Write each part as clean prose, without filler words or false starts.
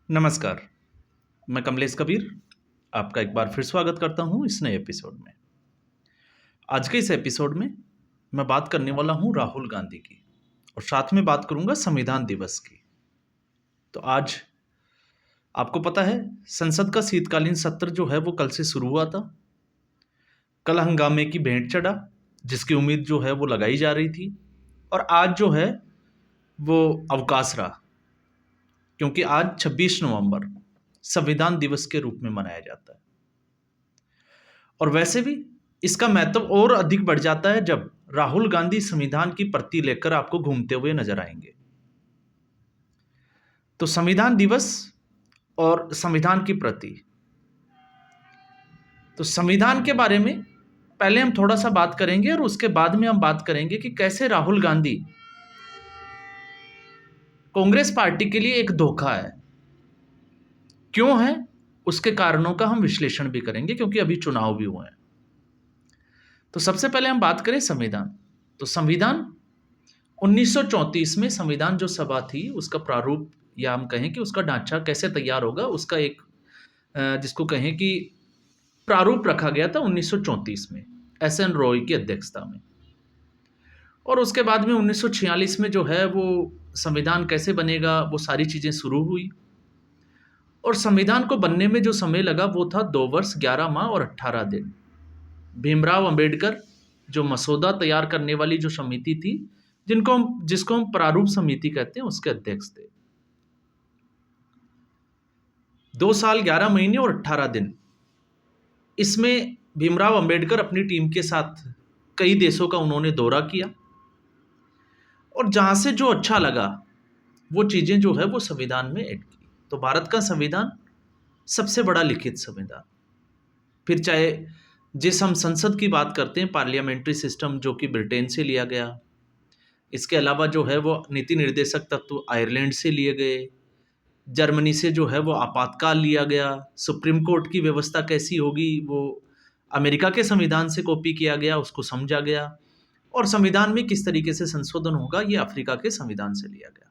नमस्कार, मैं कमलेश कबीर आपका एक बार फिर स्वागत करता हूं इस नए एपिसोड में। आज के इस एपिसोड में मैं बात करने वाला हूं राहुल गांधी की और साथ में बात करूंगा संविधान दिवस की। तो आज आपको पता है संसद का शीतकालीन सत्र जो है वो कल से शुरू हुआ था। कल हंगामे की भेंट चढ़ा जिसकी उम्मीद जो है वो लगाई जा रही थी और आज जो है वो अवकाश रहा क्योंकि आज 26 नवंबर संविधान दिवस के रूप में मनाया जाता है। और वैसे भी इसका महत्व और अधिक बढ़ जाता है जब राहुल गांधी संविधान की प्रति लेकर आपको घूमते हुए नजर आएंगे। तो संविधान दिवस और संविधान की प्रति, तो संविधान के बारे में पहले हम थोड़ा सा बात करेंगे और उसके बाद में हम बात करेंगे कि कैसे राहुल गांधी कांग्रेस पार्टी के लिए एक धोखा है, क्यों है, उसके कारणों का हम विश्लेषण भी करेंगे क्योंकि अभी चुनाव भी हुए हैं। तो सबसे पहले हम बात करें संविधान। तो संविधान 1934 में संविधान जो सभा थी उसका प्रारूप या हम कहें कि उसका ढांचा कैसे तैयार होगा, उसका एक जिसको कहें कि प्रारूप रखा गया था 1934 में एस एन रॉय की अध्यक्षता में। और उसके बाद में 1946 में जो है वो संविधान कैसे बनेगा वो सारी चीज़ें शुरू हुई। और संविधान को बनने में जो समय लगा वो था 2 वर्ष 11 माह और 18 दिन। भीमराव अंबेडकर जो मसौदा तैयार करने वाली जो समिति थी जिसको हम प्रारूप समिति कहते हैं उसके अध्यक्ष थे। 2 साल 11 महीने और 18 दिन इसमें भीमराव अंबेडकर अपनी टीम के साथ कई देशों का उन्होंने दौरा किया और जहां से जो अच्छा लगा वो चीजें जो है वो संविधान में ऐड की। तो भारत का संविधान सबसे बड़ा लिखित संविधान, फिर चाहे जिस हम संसद की बात करते हैं पार्लियामेंट्री सिस्टम जो कि ब्रिटेन से लिया गया, इसके अलावा जो है वो नीति निर्देशक तत्व आयरलैंड से लिए गए, जर्मनी से जो है वो आपातकाल लिया गया, सुप्रीम कोर्ट की व्यवस्था कैसी होगी वो अमेरिका के संविधान से कॉपी किया गया, उसको समझा गया, और संविधान में किस तरीके से संशोधन होगा ये अफ्रीका के संविधान से लिया गया।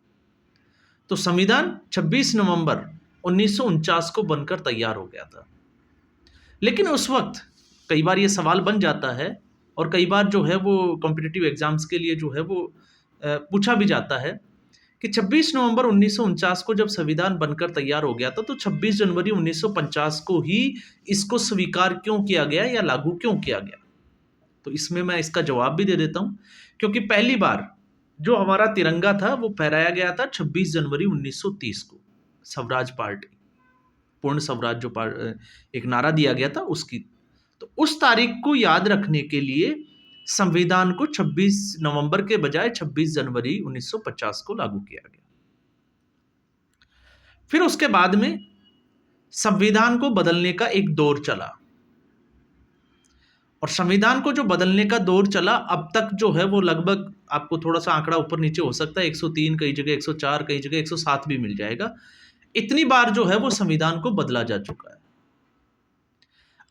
तो संविधान 26 नवंबर 1949 को बनकर तैयार हो गया था। लेकिन उस वक्त कई बार ये सवाल बन जाता है और कई बार जो है वो कॉम्पिटिटिव एग्जाम्स के लिए जो है वो पूछा भी जाता है कि 26 नवंबर 1949 को जब संविधान बनकर तैयार हो गया था तो 26 जनवरी 1950 को ही इसको स्वीकार क्यों किया गया या लागू क्यों किया गया। तो इसमें मैं इसका जवाब भी दे देता हूं क्योंकि पहली बार जो हमारा तिरंगा था वो फहराया गया था 26 जनवरी 1930 को, स्वराज पार्टी, पूर्ण स्वराज जो एक नारा दिया गया था उसकी। तो उस तारीख को याद रखने के लिए संविधान को 26 नवंबर के बजाय 26 जनवरी 1950 को लागू किया गया। फिर उसके बाद में संविधान को बदलने का एक दौर चला और संविधान को जो बदलने का दौर चला अब तक जो है वो लगभग, आपको थोड़ा सा आंकड़ा ऊपर नीचे हो सकता है, 103 कई जगह, 104 कई जगह, 107 भी मिल जाएगा। इतनी बार जो है वो संविधान को बदला जा चुका है।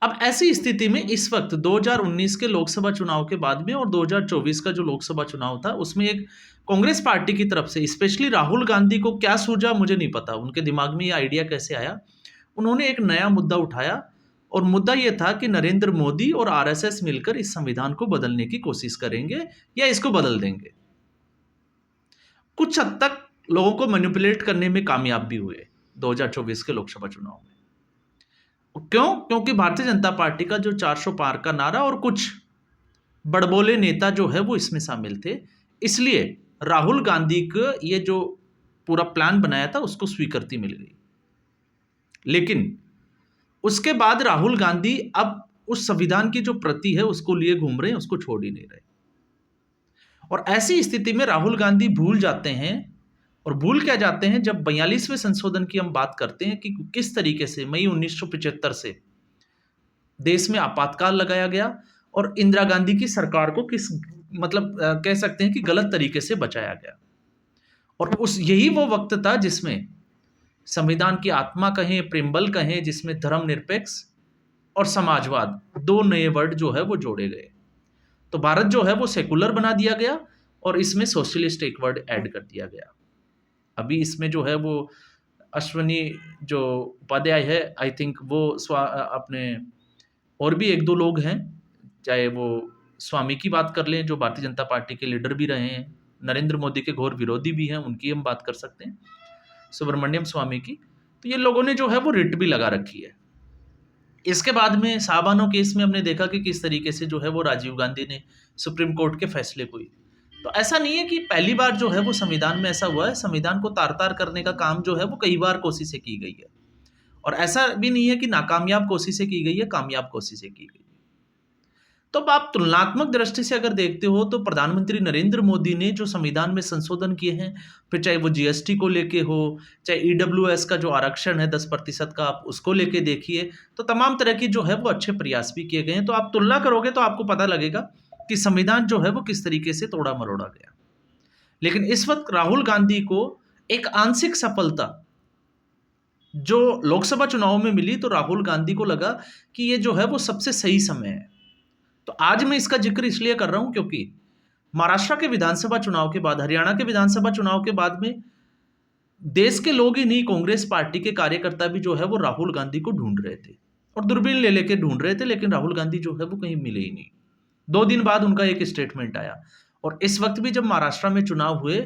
अब ऐसी स्थिति में इस वक्त 2019 के लोकसभा चुनाव के बाद में और 2024 का जो लोकसभा चुनाव था उसमें एक कांग्रेस पार्टी की तरफ से स्पेशली राहुल गांधी को क्या सूझा मुझे नहीं पता, उनके दिमाग में ये आइडिया कैसे आया, उन्होंने एक नया मुद्दा उठाया और मुद्दा यह था कि नरेंद्र मोदी और आरएसएस मिलकर इस संविधान को बदलने की कोशिश करेंगे या इसको बदल देंगे। कुछ हद तक लोगों को मैनिपुलेट करने में कामयाब भी हुए 2024 के लोकसभा चुनाव में। क्यों? क्योंकि भारतीय जनता पार्टी का जो 400 पार का नारा और कुछ बड़बोले नेता जो है वो इसमें शामिल थे, इसलिए राहुल गांधी को ये जो पूरा प्लान बनाया था उसको स्वीकृति मिल गई। लेकिन उसके बाद राहुल गांधी अब उस संविधान की जो प्रति है उसको लिए घूम रहे हैं, उसको छोड़ ही नहीं रहे। और ऐसी स्थिति में राहुल गांधी भूल जाते हैं, और भूल क्या जाते हैं, जब 42वें संशोधन की हम बात करते हैं कि किस तरीके से मई 1975 से देश में आपातकाल लगाया गया और इंदिरा गांधी की सरकार को किस कह सकते हैं कि गलत तरीके से बचाया गया। और यही वो वक्त था जिसमें संविधान की आत्मा कहें, प्रेमबल कहें, जिसमें धर्मनिरपेक्ष और समाजवाद 2 नए वर्ड जो है वो जोड़े गए। तो भारत जो है वो सेकुलर बना दिया गया और इसमें सोशलिस्ट एक वर्ड ऐड कर दिया गया। अभी इसमें जो है वो अश्वनी जो उपाध्याय है, आई थिंक वो अपने और भी एक दो लोग हैं, चाहे वो स्वामी की बात कर लें जो भारतीय जनता पार्टी के लीडर भी रहे हैं, नरेंद्र मोदी के घोर विरोधी भी हैं, उनकी हम बात कर सकते हैं, सुब्रमण्यम स्वामी की। तो ये लोगों ने जो है वो रिट भी लगा रखी है। इसके बाद में साहबानो केस में हमने देखा कि किस तरीके से जो है वो राजीव गांधी ने सुप्रीम कोर्ट के फैसले को ही, तो ऐसा नहीं है कि पहली बार जो है वो संविधान में ऐसा हुआ है। संविधान को तार-तार करने का काम जो है वो कई बार कोशिशें की गई है, और ऐसा भी नहीं है कि नाकामयाब कोशिशें की गई है, कामयाब कोशिशें की गई है। तो अब आप तुलनात्मक दृष्टि से अगर देखते हो तो प्रधानमंत्री नरेंद्र मोदी ने जो संविधान में संशोधन किए हैं, फिर चाहे वो जीएसटी को लेके हो, चाहे ईडब्ल्यूएस का जो आरक्षण है 10% का, आप उसको लेके देखिए, तो तमाम तरह की जो है वो अच्छे प्रयास भी किए गए हैं। तो आप तुलना करोगे तो आपको पता लगेगा कि संविधान जो है वो किस तरीके से तोड़ा मरोड़ा गया। लेकिन इस वक्त राहुल गांधी को एक आंशिक सफलता जो लोकसभा चुनाव में मिली, तो राहुल गांधी को लगा कि ये जो है वो सबसे सही समय है। तो आज मैं इसका जिक्र इसलिए कर रहा हूं क्योंकि महाराष्ट्र के विधानसभा चुनाव के बाद, हरियाणा के विधानसभा चुनाव के बाद में देश के लोग ही नहीं, कांग्रेस पार्टी के कार्यकर्ता भी जो है वो राहुल गांधी को ढूंढ रहे थे, और दूरबीन ले लेके ढूंढ रहे थे, लेकिन राहुल गांधी जो है वो कहीं मिले ही नहीं। 2 दिन बाद उनका एक स्टेटमेंट आया, और इस वक्त भी जब महाराष्ट्र में चुनाव हुए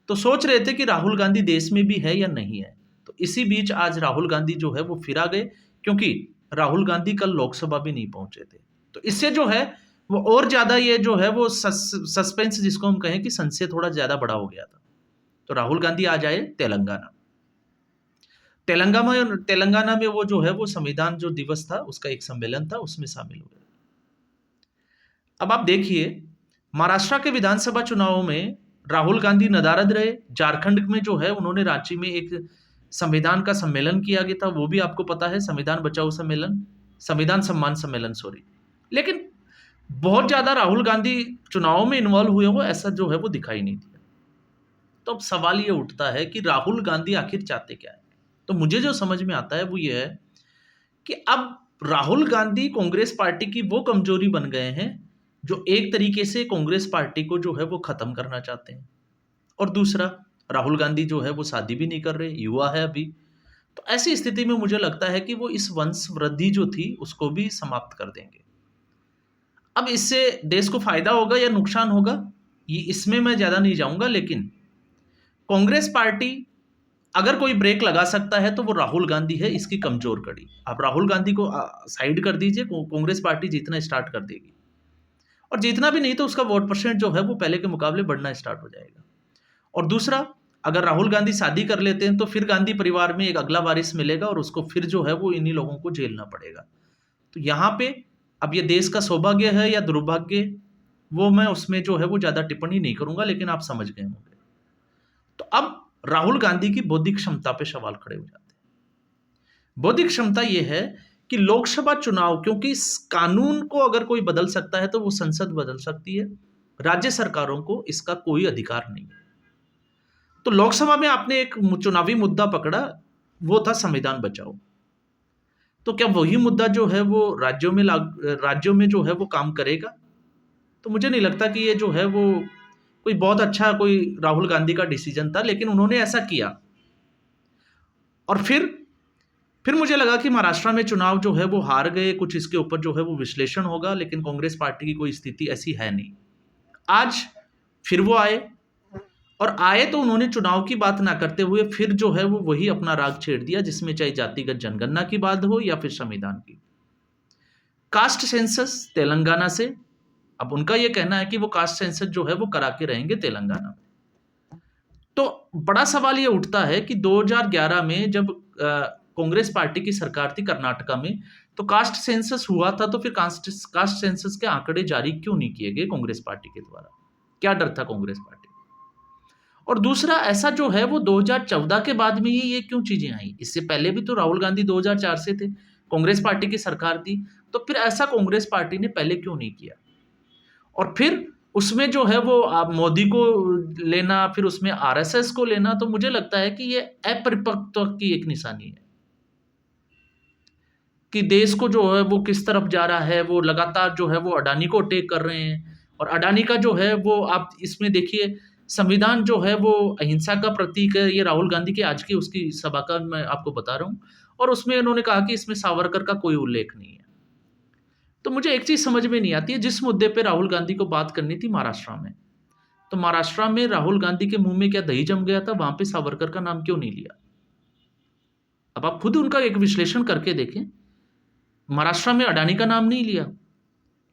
तो सोच रहे थे कि राहुल गांधी देश में भी है या नहीं है। तो इसी बीच आज राहुल गांधी जो है वो फिर आ गए, क्योंकि राहुल गांधी कल लोकसभा भी नहीं पहुंचे थे। तो इससे जो है वो और ज्यादा ये जो है वो सस्पेंस जिसको हम कहें कि संशय थोड़ा ज्यादा बड़ा हो गया था। तो राहुल गांधी आज आए तेलंगाना। तेलंगाना में वो जो है वो संविधान जो दिवस था उसका एक सम्मेलन था, उसमें शामिल हुए। अब आप देखिए, महाराष्ट्र के विधानसभा चुनाव में राहुल गांधी नदारद रहे। झारखंड में जो है उन्होंने रांची में एक संविधान का सम्मेलन किया गया था, वो भी आपको पता है, संविधान बचाओ सम्मेलन, संविधान सम्मान सम्मेलन, सॉरी। लेकिन बहुत ज्यादा राहुल गांधी चुनाव में इन्वॉल्व हुए हो ऐसा जो है वो दिखाई नहीं दिया। तो अब सवाल ये उठता है कि राहुल गांधी आखिर चाहते क्या है। तो मुझे जो समझ में आता है वो ये है कि अब राहुल गांधी कांग्रेस पार्टी की वो कमजोरी बन गए हैं जो एक तरीके से कांग्रेस पार्टी को जो है वो खत्म करना चाहते हैं। और दूसरा, राहुल गांधी जो है वो शादी भी नहीं कर रहे, युवा है अभी। तो ऐसी स्थिति में मुझे लगता है कि वो इस वंश वृद्धि जो थी उसको भी समाप्त कर देंगे। अब इससे देश को फायदा होगा या नुकसान होगा, ये इसमें मैं ज्यादा नहीं जाऊंगा, लेकिन कांग्रेस पार्टी अगर कोई ब्रेक लगा सकता है तो वो राहुल गांधी है, इसकी कमजोर कड़ी। आप राहुल गांधी को साइड कर दीजिए, कांग्रेस पार्टी जीतना स्टार्ट कर देगी, और जीतना भी नहीं तो उसका वोट परसेंट जो है वो पहले के मुकाबले बढ़ना स्टार्ट हो जाएगा। और दूसरा, अगर राहुल गांधी शादी कर लेते हैं तो फिर गांधी परिवार में एक अगला वारिस मिलेगा, और उसको फिर जो है वो इन्हीं लोगों को झेलना पड़ेगा। तो यहाँ पे अब ये देश का सौभाग्य है या दुर्भाग्य, वो मैं उसमें जो है वो ज्यादा टिप्पणी नहीं करूंगा, लेकिन आप समझ गए होंगे। तो अब राहुल गांधी की बौद्धिक क्षमता पे सवाल खड़े हो जाते हैं। बौद्धिक क्षमता यह है कि लोकसभा चुनाव, क्योंकि इस कानून को अगर कोई बदल सकता है तो वो संसद बदल सकती है, राज्य सरकारों को इसका कोई अधिकार नहीं है। तो लोकसभा में आपने एक चुनावी मुद्दा पकड़ा, वो था संविधान बचाओ। तो क्या वही मुद्दा जो है वो राज्यों में जो है वो काम करेगा? तो मुझे नहीं लगता कि ये जो है वो कोई बहुत अच्छा कोई राहुल गांधी का डिसीजन था, लेकिन उन्होंने ऐसा किया। और फिर मुझे लगा कि महाराष्ट्र में चुनाव जो है वो हार गए, कुछ इसके ऊपर जो है वो विश्लेषण होगा, लेकिन कांग्रेस पार्टी की कोई स्थिति ऐसी है नहीं। आज फिर वो आए, और आए तो उन्होंने चुनाव की बात ना करते हुए फिर जो है वो वही अपना राग छेड़ दिया, जिसमें चाहे जातिगत जनगणना की बात हो या फिर संविधान की। कास्ट सेंसस तेलंगाना से, अब उनका ये कहना है कि वो कास्ट सेंसस जो है वो करा के रहेंगे तेलंगाना में। तो बड़ा सवाल ये उठता है कि 2011 में जब कांग्रेस पार्टी की सरकार थी कर्नाटका में, तो कास्ट सेंसस हुआ था, तो फिर कास्ट सेंसस के आंकड़े जारी क्यों नहीं किए गए कांग्रेस पार्टी के द्वारा? क्या डर था कांग्रेस पार्टी? और दूसरा, ऐसा जो है वो 2014 के बाद में ही ये क्यों चीजें आई? इससे पहले भी तो राहुल गांधी 2004 से थे, कांग्रेस पार्टी की सरकार थी, तो फिर ऐसा कांग्रेस पार्टी ने पहले क्यों नहीं किया? और फिर उसमें जो है वो आप मोदी को लेना, फिर उसमें आरएसएस को लेना, तो मुझे लगता है कि ये अपरिपक्वता की एक निशानी है कि देश को जो है वो किस तरफ जा रहा है। वो लगातार जो है वो अडानी को अटैक कर रहे हैं, और अडानी का जो है वो आप इसमें देखिए, संविधान जो है वो अहिंसा का प्रतीक है, ये राहुल गांधी की आज की उसकी सभा का मैं आपको बता रहा हूँ। और उसमें उन्होंने कहा कि इसमें सावरकर का कोई उल्लेख नहीं है। तो मुझे एक चीज़ समझ में नहीं आती है, जिस मुद्दे पे राहुल गांधी को बात करनी थी महाराष्ट्र में, तो महाराष्ट्र में राहुल गांधी के मुँह में क्या दही जम गया था? वहाँ पे सावरकर का नाम क्यों नहीं लिया? अब आप खुद उनका एक विश्लेषण करके देखें। महाराष्ट्र में अडानी का नाम नहीं लिया,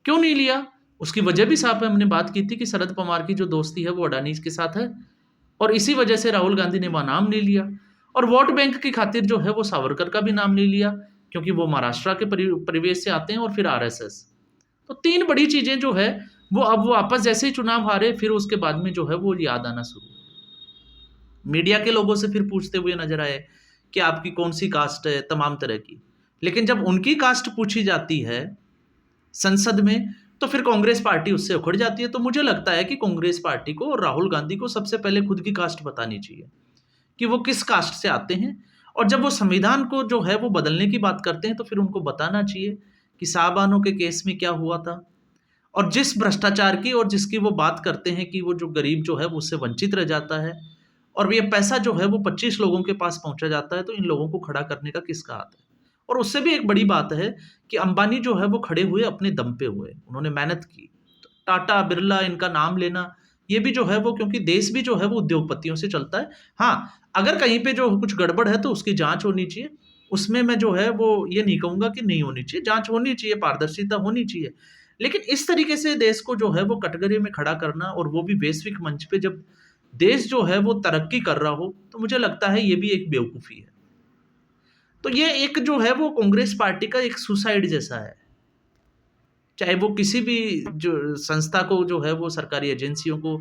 क्यों नहीं लिया? उसकी वजह भी साफ है, हमने बात की थी कि शरद पवार की जो दोस्ती है वो अडानी के साथ है और इसी वजह से राहुल गांधी ने वहाँ नाम नहीं लिया। और वोट बैंक की खातिर जो है वो सावरकर का भी नाम नहीं लिया, क्योंकि वो महाराष्ट्र के परिवेश से आते हैं और फिर आरएसएस। तो 3 बड़ी चीज़ें जो है वो अब वो वापस जैसे ही चुनाव हारे फिर उसके बाद में जो है वो याद आना शुरू। मीडिया के लोगों से फिर पूछते हुए नजर आए कि आपकी कौन सी कास्ट है, तमाम तरह की। लेकिन जब उनकी कास्ट पूछी जाती है संसद में तो फिर कांग्रेस पार्टी उससे उखड़ जाती है। तो मुझे लगता है कि कांग्रेस पार्टी को और राहुल गांधी को सबसे पहले खुद की कास्ट बतानी चाहिए कि वो किस कास्ट से आते हैं। और जब वो संविधान को जो है वो बदलने की बात करते हैं तो फिर उनको बताना चाहिए कि साहबानों के केस में क्या हुआ था और जिस भ्रष्टाचार की और जिसकी वो बात करते हैं कि वो जो गरीब जो है वो उससे वंचित रह जाता है और ये पैसा जो है वो 25 लोगों के पास पहुंचा जाता है, तो इन लोगों को खड़ा करने का किसका हाथ है? और उससे भी एक बड़ी बात है कि अंबानी जो है वो खड़े हुए अपने दम पे हुए, उन्होंने मेहनत की। तो टाटा, बिरला, इनका नाम लेना ये भी जो है वो, क्योंकि देश भी जो है वो उद्योगपतियों से चलता है। हाँ, अगर कहीं पे जो कुछ गड़बड़ है तो उसकी जांच होनी चाहिए। उसमें मैं जो है वो ये नहीं कहूँगा कि नहीं होनी चाहिए, जांच होनी चाहिए, पारदर्शिता होनी चाहिए। लेकिन इस तरीके से देश को जो है वो कटघरे में खड़ा करना और वो भी वैश्विक मंच पे, जब देश जो है वो तरक्की कर रहा हो, तो मुझे लगता है ये भी एक बेवकूफ़ी है। तो ये एक जो है वो कांग्रेस पार्टी का एक सुसाइड जैसा है। चाहे वो किसी भी जो संस्था को जो है वो सरकारी एजेंसियों को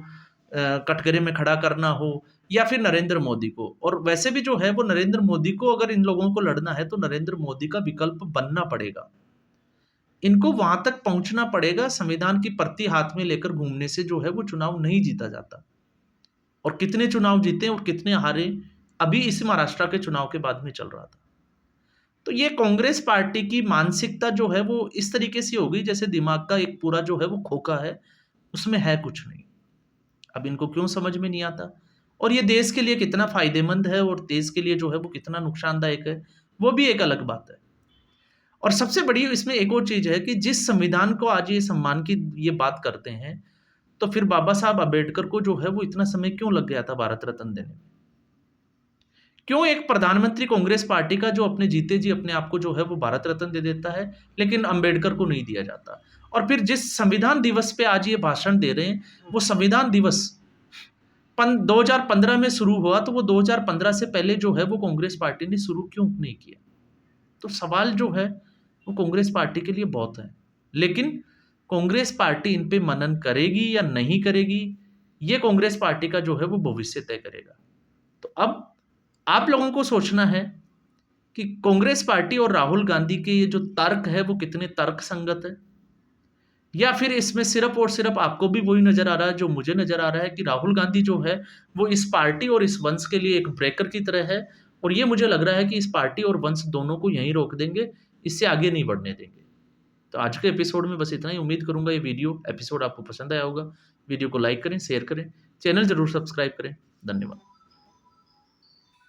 कटघरे में खड़ा करना हो या फिर नरेंद्र मोदी को। और वैसे भी जो है वो नरेंद्र मोदी को, अगर इन लोगों को लड़ना है तो नरेंद्र मोदी का विकल्प बनना पड़ेगा। इनको वहां तक पहुंचना पड़ेगा। संविधान की प्रति हाथ में लेकर घूमने से जो है वो चुनाव नहीं जीता जाता। और कितने चुनाव जीते और कितने हारे अभी इस महाराष्ट्र के चुनाव के बाद में चल रहा था। तो ये कांग्रेस पार्टी की मानसिकता जो है वो इस तरीके से होगी जैसे दिमाग का एक पूरा जो है वो खोखा है, उसमें है कुछ नहीं। अब इनको क्यों समझ में नहीं आता और ये देश के लिए कितना फायदेमंद है और देश के लिए जो है वो कितना नुकसानदायक है, वो भी एक अलग बात है। और सबसे बड़ी इसमें एक और चीज है कि जिस संविधान को आज ये सम्मान की ये बात करते हैं, तो फिर बाबा साहब अम्बेडकर को जो है वो इतना समय क्यों लग गया था भारत रत्न देने में? क्यों एक प्रधानमंत्री कांग्रेस पार्टी का जो अपने जीते जी अपने आप को जो है वो भारत रत्न दे देता है, लेकिन अंबेडकर को नहीं दिया जाता? और फिर जिस संविधान दिवस पे आज ये भाषण दे रहे हैं, वो संविधान दिवस 2015 में शुरू हुआ, तो वो 2015 से पहले जो है वो कांग्रेस पार्टी ने शुरू क्यों नहीं किया? तो सवाल जो है वो कांग्रेस पार्टी के लिए बहुत है। लेकिन कांग्रेस पार्टी इन पे मनन करेगी या नहीं करेगी, ये कांग्रेस पार्टी का जो है वो भविष्य तय करेगा। तो अब आप लोगों को सोचना है कि कांग्रेस पार्टी और राहुल गांधी के ये जो तर्क है वो कितने तर्कसंगत है, या फिर इसमें सिर्फ और सिर्फ आपको भी वही नजर आ रहा है जो मुझे नजर आ रहा है कि राहुल गांधी जो है वो इस पार्टी और इस वंश के लिए एक ब्रेकर की तरह है। और ये मुझे लग रहा है कि इस पार्टी और वंश दोनों को यहीं रोक देंगे, इससे आगे नहीं बढ़ने देंगे। तो आज के एपिसोड में बस इतना ही। उम्मीद करूंगा ये वीडियो एपिसोड आपको पसंद आया होगा। वीडियो को लाइक करें, शेयर करें, चैनल जरूर सब्सक्राइब करें। धन्यवाद।